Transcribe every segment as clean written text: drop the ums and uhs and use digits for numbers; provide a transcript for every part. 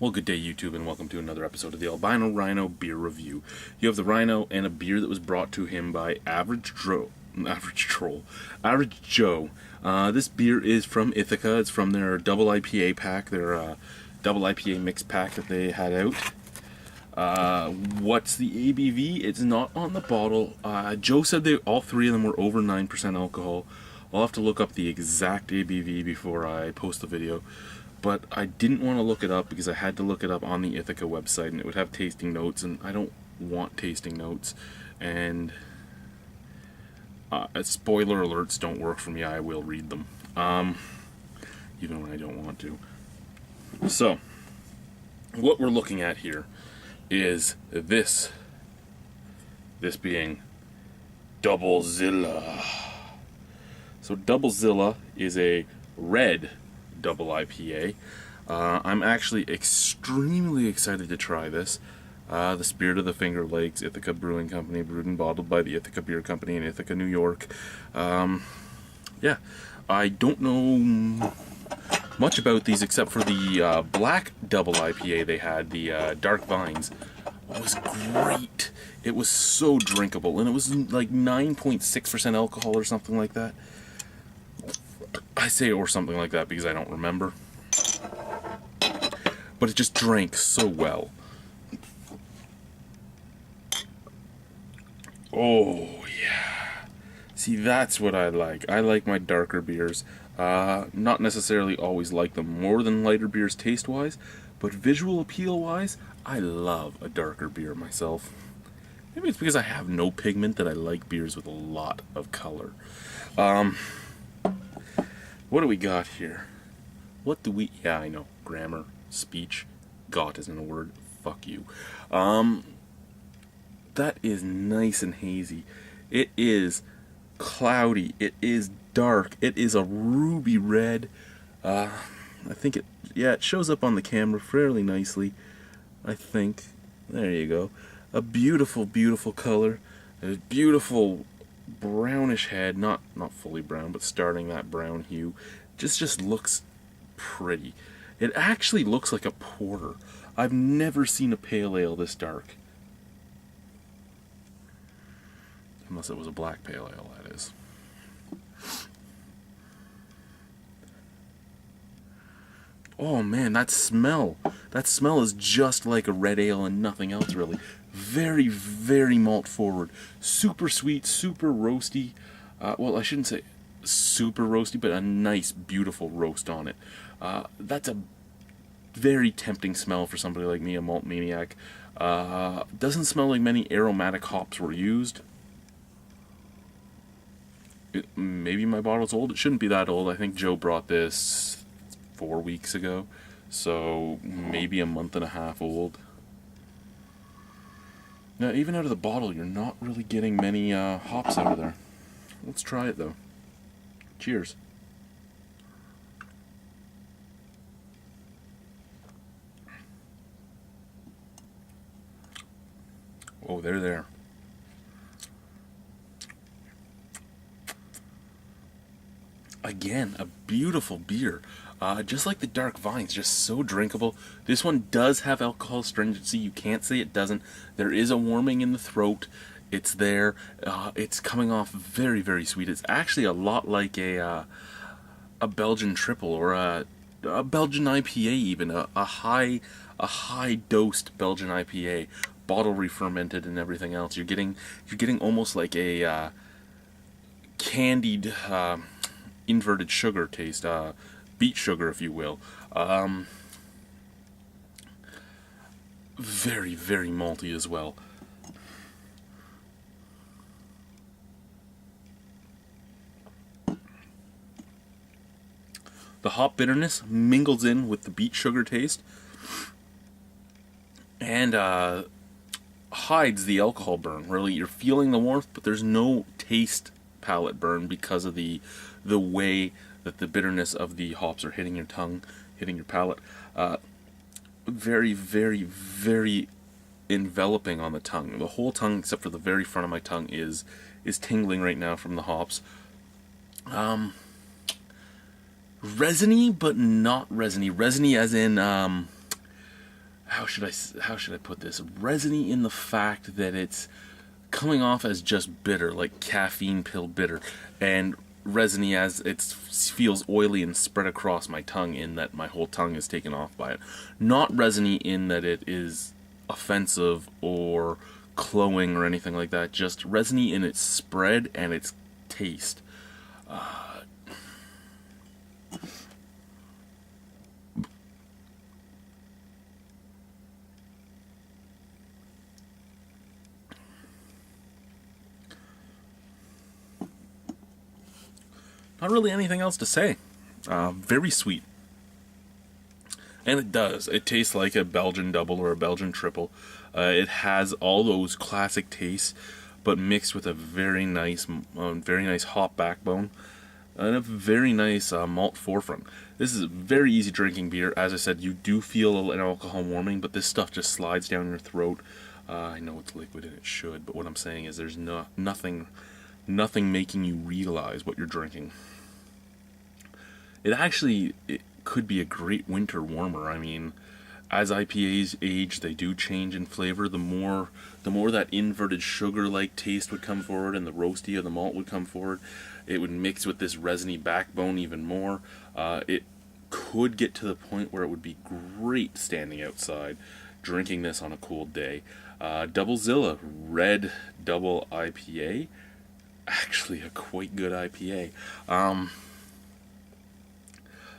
Well, good day, YouTube, and welcome to another episode of the Albino Rhino beer review. You have the Rhino and a beer that was brought to him by Average Joe. This beer is from Ithaca. It's from their double IPA pack, their double IPA mix pack that they had out. What's the ABV? It's not on the bottle. Joe said all three of them were over 9% alcohol. I'll have to look up the exact ABV before I post the video. But I didn't want to look it up because I had to look it up on the Ithaca website, and it would have tasting notes, and I don't want tasting notes. And spoiler alerts don't work for me. I will read them, even when I don't want to. So, what we're looking at here is this being Double Zilla. So Double Zilla is a red double IPA. I'm actually extremely excited to try this. The Spirit of the Finger Lakes, Ithaca Brewing Company, brewed and bottled by the Ithaca Beer Company in Ithaca, New York. Yeah, I don't know much about these except for the black double IPA they had, the Dark Vines. It was great. It was so drinkable, and it was like 9.6% alcohol or something like that. I say or something like that because I don't remember. But it just drank so well. Oh, yeah. See, that's what I like. I like my darker beers. Not necessarily always like them more than lighter beers taste-wise, but visual appeal-wise, I love a darker beer myself. Maybe it's because I have no pigment that I like beers with a lot of color. What do we got here? Yeah, I know. Grammar, speech, got isn't a word. Fuck you. That is nice and hazy. It is cloudy. It is dark. It is a ruby red. I think it shows up on the camera fairly nicely. I think. There you go. A beautiful, beautiful color. A beautiful brownish head, not fully brown, but starting that brown hue. Just looks pretty. It actually looks like a porter. I've never seen a pale ale this dark. Unless it was a black pale ale, that is. Oh man, that smell is just like a red ale and nothing else really. Very, very malt forward. Super sweet, super roasty. Well, I shouldn't say super roasty, but a nice, beautiful roast on it. That's a very tempting smell for somebody like me, a malt maniac. Doesn't smell like many aromatic hops were used. Maybe my bottle's old. It shouldn't be that old. I think Joe brought this 4 weeks ago, so maybe a month and a half old. Now, even out of the bottle, you're not really getting many hops out of there. Let's try it, though. Cheers. Oh, they're there. Again, a beautiful beer. Just like the Dark Vines, just so drinkable. This one does have alcohol stringency. You can't say it doesn't. There is a warming in the throat. It's there. It's coming off very, very sweet. It's actually a lot like a Belgian triple or a Belgian IPA even. A high dosed Belgian IPA, bottle re-fermented and everything else. You're getting almost like a candied inverted sugar taste. Beet sugar, if you will. Very, very malty as well. The hop bitterness mingles in with the beet sugar taste and hides the alcohol burn. Really, you're feeling the warmth, but there's no taste palate burn because of the way that the bitterness of the hops are hitting your tongue, hitting your palate. Very, very, very enveloping on the tongue. The whole tongue, except for the very front of my tongue, is tingling right now from the hops. Resiny, but not resiny. Resiny as in how should I put this? Resiny in the fact that it's coming off as just bitter, like caffeine pill bitter, and resiny as it feels oily and spread across my tongue in that my whole tongue is taken off by it. Not resiny in that it is offensive or cloying or anything like that, just resiny in its spread and its taste. Not really anything else to say. Very sweet. And it does. It tastes like a Belgian double or a Belgian triple. It has all those classic tastes, but mixed with a very nice hop backbone and a very nice malt forefront. This is a very easy drinking beer. As I said, you do feel an alcohol warming, but this stuff just slides down your throat. I know it's liquid and it should, but what I'm saying is there's nothing making you realize what you're drinking. It could be a great winter warmer. I mean, as IPAs age, they do change in flavor. The more that inverted sugar-like taste would come forward, and the roasty of the malt would come forward. It would mix with this resiny backbone even more. It could get to the point where it would be great standing outside, drinking this on a cool day. Double Zilla, red double IPA. Actually, a quite good IPA.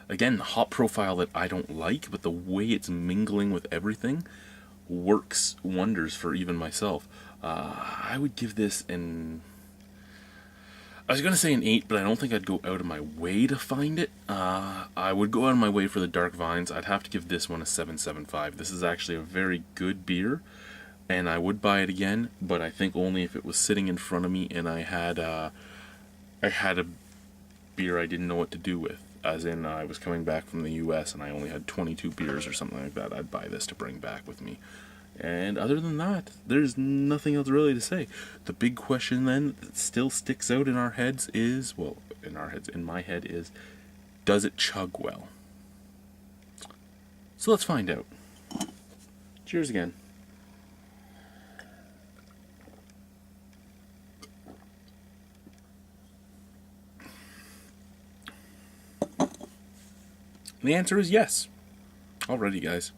Again, the hop profile that I don't like, but the way it's mingling with everything works wonders for even myself. I would give this I was going to say an 8, but I don't think I'd go out of my way to find it. I would go out of my way for the dark vines. I'd have to give this one a 7.75. This is actually a very good beer, and I would buy it again, but I think only if it was sitting in front of me and I had a beer I didn't know what to do with. As in, I was coming back from the US and I only had 22 beers or something like that. I'd buy this to bring back with me. And other than that, there's nothing else really to say. The big question then that still sticks out in our heads is, well, in my head is, does it chug well? So let's find out. Cheers again. And the answer is yes. Alrighty, guys.